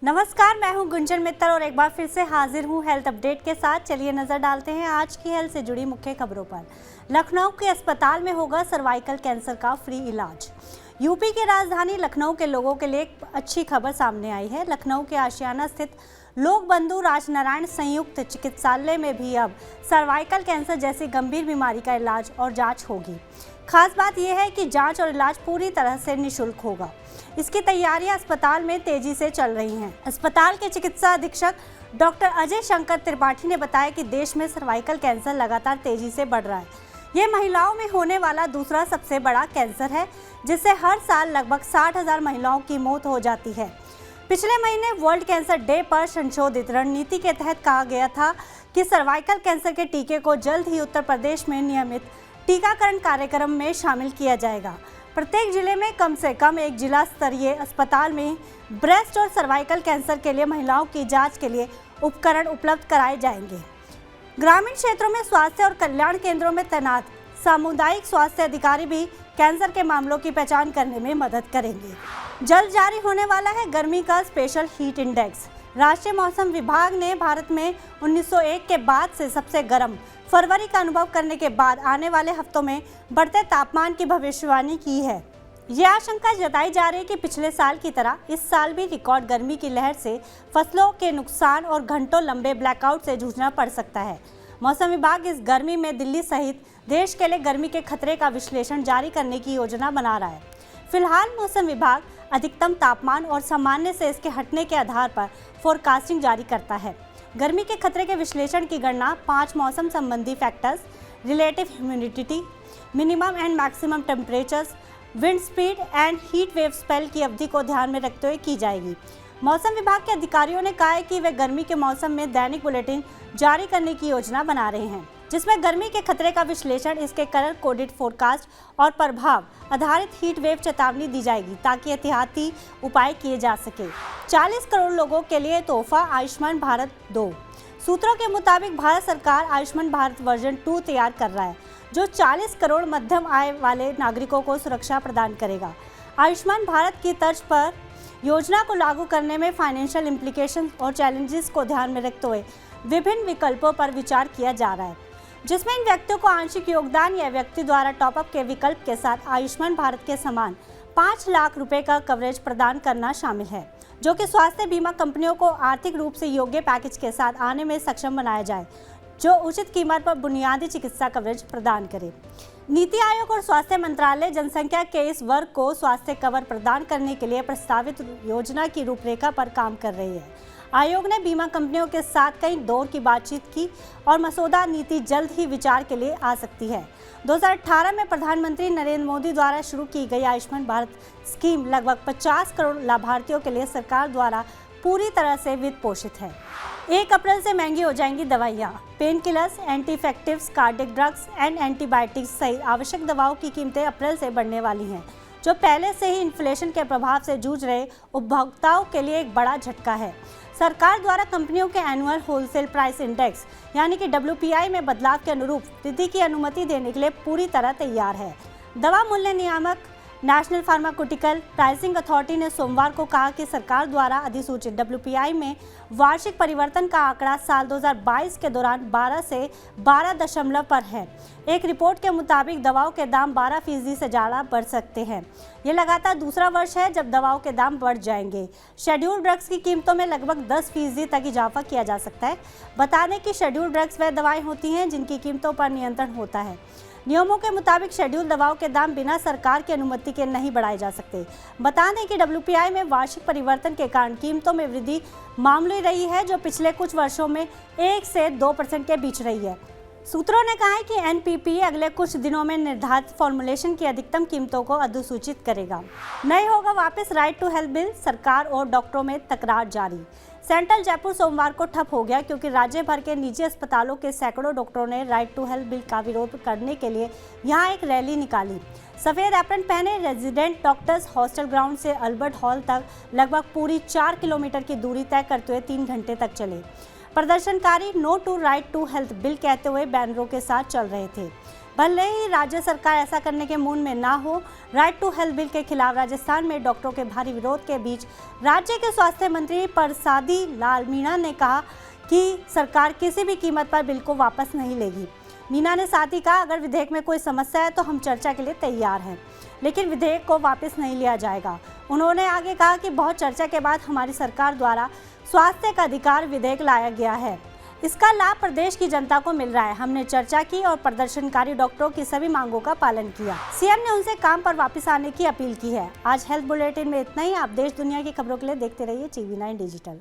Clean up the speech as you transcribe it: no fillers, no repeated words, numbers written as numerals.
नमस्कार, मैं हूं गुंजन मित्तल और एक बार फिर से हाजिर हूं हेल्थ अपडेट के साथ। चलिए नजर डालते हैं आज की हेल्थ से जुड़ी मुख्य खबरों पर। लखनऊ के अस्पताल में होगा सर्वाइकल कैंसर का फ्री इलाज। यूपी की राजधानी लखनऊ के लोगों के लिए एक अच्छी खबर सामने आई है। लखनऊ के आशियाना स्थित लोक बंधु राजनारायण संयुक्त चिकित्सालय में भी अब सर्वाइकल कैंसर जैसी गंभीर बीमारी का इलाज और जांच होगी। खास बात यह है कि जांच और इलाज पूरी तरह से निःशुल्क होगा। इसकी तैयारियां अस्पताल में तेजी से चल रही हैं। अस्पताल के चिकित्सा अधीक्षक डॉक्टर अजय शंकर त्रिपाठी ने बताया कि देश में सर्वाइकल कैंसर लगातार तेजी से बढ़ रहा है। ये महिलाओं में होने वाला दूसरा सबसे बड़ा कैंसर है, जिससे हर साल लगभग 60,000 महिलाओं की मौत हो जाती है। पिछले महीने वर्ल्ड कैंसर डे पर संशोधित रणनीति के तहत कहा गया था कि सर्वाइकल कैंसर के टीके को जल्द ही उत्तर प्रदेश में नियमित टीकाकरण कार्यक्रम में शामिल किया जाएगा। प्रत्येक जिले में कम से कम एक जिला स्तरीय अस्पताल में ब्रेस्ट और सर्वाइकल कैंसर के लिए महिलाओं की जांच के लिए उपकरण उपलब्ध कराए जाएंगे। ग्रामीण क्षेत्रों में स्वास्थ्य और कल्याण केंद्रों में तैनात सामुदायिक स्वास्थ्य अधिकारी भी कैंसर के मामलों की पहचान करने में मदद करेंगे। जल्द जारी होने वाला है गर्मी का स्पेशल हीट इंडेक्स। राष्ट्रीय मौसम विभाग ने भारत में 1901 के बाद से सबसे गर्म फरवरी का अनुभव करने के बाद आने वाले हफ्तों में बढ़ते तापमान की भविष्यवाणी की है। यह आशंका जताई जा रही है कि पिछले साल की तरह इस साल भी रिकॉर्ड गर्मी की लहर से फसलों के नुकसान और घंटों लंबे ब्लैकआउट से जूझना पड़ सकता है। मौसम विभाग इस गर्मी में दिल्ली सहित देश के लिए गर्मी के खतरे का विश्लेषण जारी करने की योजना बना रहा है। फिलहाल मौसम विभाग अधिकतम तापमान और सामान्य से इसके हटने के आधार पर फोरकास्टिंग जारी करता है। गर्मी के खतरे के विश्लेषण की गणना 5 मौसम संबंधी factors, relative humidity, minimum and maximum temperatures, wind speed and heat wave spell की अवधि को ध्यान में रखते हुए की जाएगी। मौसम विभाग के अधिकारियों ने कहा है कि वे गर्मी के मौसम में दैनिक बुलेटिन जारी करने की योजना बना रहे हैं, जिसमें गर्मी के खतरे का विश्लेषण, इसके कलर कोडेड फोरकास्ट और प्रभाव आधारित हीट वेव चेतावनी दी जाएगी, ताकि एहतियाती उपाय किए जा सके। 40 करोड़ लोगों के लिए तोहफा आयुष्मान भारत 2। सूत्रों के मुताबिक भारत सरकार आयुष्मान भारत वर्जन 2 तैयार कर रहा है, जो 40 करोड़ मध्यम आय वाले नागरिकों को सुरक्षा प्रदान करेगा। आयुष्मान भारत की तर्ज पर योजना को लागू करने में फाइनेंशियल इम्प्लीकेशन और चैलेंजेस को ध्यान में रखते हुए विभिन्न विकल्पों पर विचार किया जा रहा है, जिसमें इन व्यक्तियों को आंशिक योगदान या व्यक्ति द्वारा टॉपअप के विकल्प के साथ आयुष्मान भारत के समान 5 लाख रुपए का कवरेज प्रदान करना शामिल है, जो कि स्वास्थ्य बीमा कंपनियों को आर्थिक रूप से योग्य पैकेज के साथ आने में सक्षम बनाया जाए, जो उचित कीमत पर बुनियादी चिकित्सा कवरेज प्रदान करे। नीति आयोग और स्वास्थ्य मंत्रालय जनसंख्या के इस वर्ग को स्वास्थ्य कवर प्रदान करने के लिए प्रस्तावित योजना की रूपरेखा पर काम कर रही है। आयोग ने बीमा कंपनियों के साथ कई दौर की बातचीत की और मसौदा नीति जल्द ही विचार के लिए आ सकती है। 2018 में प्रधानमंत्री नरेंद्र मोदी द्वारा शुरू की गई आयुष्मान भारत स्कीम लगभग 50 करोड़ लाभार्थियों के लिए सरकार द्वारा पूरी तरह से वित्त पोषित है। 1 अप्रैल से महंगी हो जाएंगी दवाइयाँ। Pain killers, antiinflammatories, cardiac drugs and antibiotics सहित आवश्यक दवाओं की कीमतें अप्रैल से बढ़ने वाली हैं, जो पहले से ही इन्फ्लेशन के प्रभाव से जूझ रहे उपभोक्ताओं के लिए एक बड़ा झटका है। सरकार द्वारा कंपनियों के एनुअल होलसेल प्राइस इंडेक्स यानी कि WPI में बदलाव के अनुरूप वृद्धि की अनुमति देने के लिए पूरी तरह तैयार है। दवा मूल्य नियामक नेशनल फार्मास्यूटिकल प्राइसिंग अथॉरिटी ने सोमवार को कहा कि सरकार द्वारा अधिसूचित WPI में वार्षिक परिवर्तन का आंकड़ा साल 2022 के दौरान 12 से 12 पर है। एक रिपोर्ट के मुताबिक दवाओं के दाम 12% से ज़्यादा बढ़ सकते हैं। ये लगातार दूसरा वर्ष है जब दवाओं के दाम बढ़ जाएंगे। शेड्यूल ड्रग्स की कीमतों में लगभग 10% तक इजाफा किया जा सकता है। बता दें कि शेड्यूल ड्रग्स वह दवाएं होती हैं जिनकी कीमतों पर नियंत्रण होता है। नियमों के मुताबिक शेड्यूल दवाओं के दाम बिना सरकार की अनुमति के नहीं बढ़ाए जा सकते। बता दें कि WPI में वार्षिक परिवर्तन के कारण कीमतों में वृद्धि मामूली रही है, जो पिछले कुछ वर्षों में 1 से 2% के बीच रही है। सूत्रों ने कहा है कि NPPA अगले कुछ दिनों में निर्धारित फॉर्मुलेशन की अधिकतम कीमतों को अधिसूचित करेगा। नहीं होगा वापस राइट टू हेल्थ बिल, सरकार और डॉक्टरों में तकरार जारी। सेंट्रल जयपुर सोमवार को ठप हो गया क्योंकि राज्य भर के निजी अस्पतालों के सैकड़ों डॉक्टरों ने राइट टू हेल्थ बिल का विरोध करने के लिए यहां एक रैली निकाली। सफेद एप्रन पहने रेजिडेंट डॉक्टर्स हॉस्टल ग्राउंड से अल्बर्ट हॉल तक लगभग पूरी 4 किलोमीटर की दूरी तय करते हुए 3 घंटे तक चले। प्रदर्शनकारी no to right to health bill कहते हुए बैनरों के साथ चल रहे थे। भले ही राज्य सरकार ऐसा करने के मूड में ना हो। राइट टू हेल्थ बिल के खिलाफ राजस्थान में डॉक्टरों के भारी विरोध के बीच राज्य के स्वास्थ्य मंत्री परसादी लाल मीणा ने कहा कि सरकार किसी भी कीमत पर बिल को वापस नहीं लेगी। मीणा ने साथ ही कहा, अगर विधेयक में कोई समस्या है तो हम चर्चा के लिए तैयार हैं, लेकिन विधेयक को वापस नहीं लिया जाएगा। उन्होंने आगे कहा कि बहुत चर्चा के बाद हमारी सरकार द्वारा स्वास्थ्य का अधिकार विधेयक लाया गया है। इसका लाभ प्रदेश की जनता को मिल रहा है। हमने चर्चा की और प्रदर्शनकारी डॉक्टरों की सभी मांगों का पालन किया। सीएम ने उनसे काम पर वापस आने की अपील की है। आज हेल्थ बुलेटिन में इतना ही। आप देश दुनिया की खबरों के लिए देखते रहिए TV9 डिजिटल।